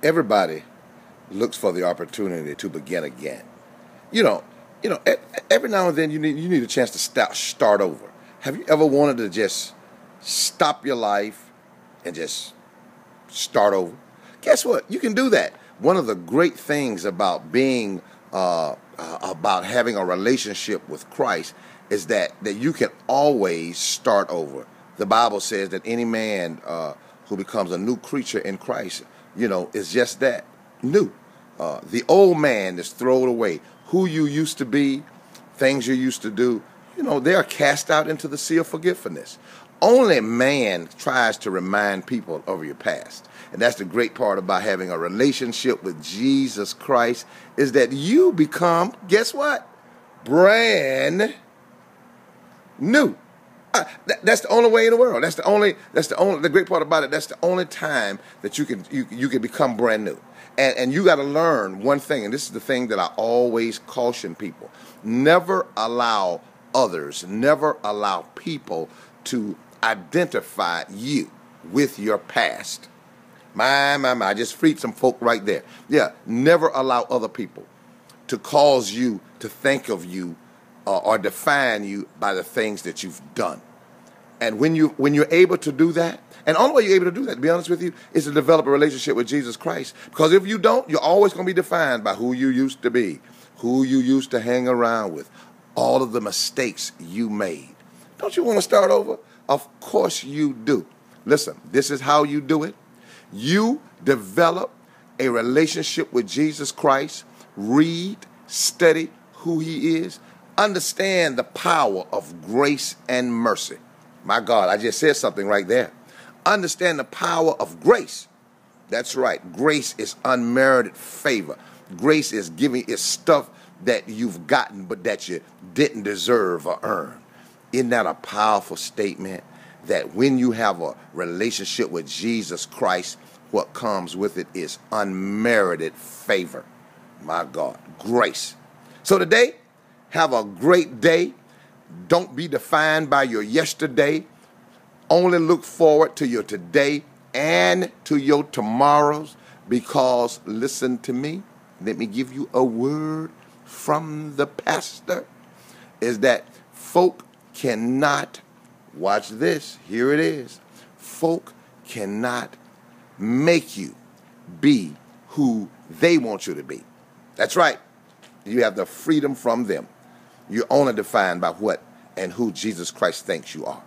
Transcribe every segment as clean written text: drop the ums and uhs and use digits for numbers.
Everybody looks for the opportunity to begin again. You know, every now and then you need a chance to start over. Have you ever wanted to just stop your life and just start over? Guess what? You can do that. One of the great things about being about having a relationship with Christ is that you can always start over. The Bible says that any man who becomes a new creature in Christ, is just that, new. The old man is thrown away. Who you used to be, things you used to do, they are cast out into the sea of forgetfulness. Only man tries to remind people of your past. And that's the great part about having a relationship with Jesus Christ, is that you become, guess what? Brand new. That's the only way in the world. The great part about it, that's the only time that you can become brand new. And you got to learn one thing, and this is the thing that I always caution people. Never allow people to identify you with your past. My, I just freed some folk right there. Yeah, never allow other people to cause you to think of you or define you by the things that you've done. And when you're able to do that, and the only way you're able to do that, to be honest with you, is to develop a relationship with Jesus Christ. Because if you don't, you're always going to be defined by who you used to be, who you used to hang around with, all of the mistakes you made. Don't you want to start over? Of course you do. Listen, this is how you do it. You develop a relationship with Jesus Christ. Read, study who he is. Understand the power of grace and mercy. My God, I just said something right there. Understand the power of grace. That's right. Grace is unmerited favor. Grace is stuff that you've gotten but that you didn't deserve or earn. Isn't that a powerful statement? That when you have a relationship with Jesus Christ, what comes with it is unmerited favor. My God, grace. So today, have a great day. Don't be defined by your yesterday. Only look forward to your today and to your tomorrows, because listen to me. Let me give you a word from the pastor, is that folk cannot, watch this, here it is, folk cannot make you be who they want you to be. That's right. You have the freedom from them. You're only defined by what and who Jesus Christ thinks you are.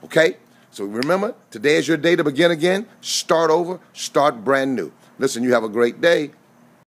Okay? So remember, today is your day to begin again. Start over. Start brand new. Listen, you have a great day.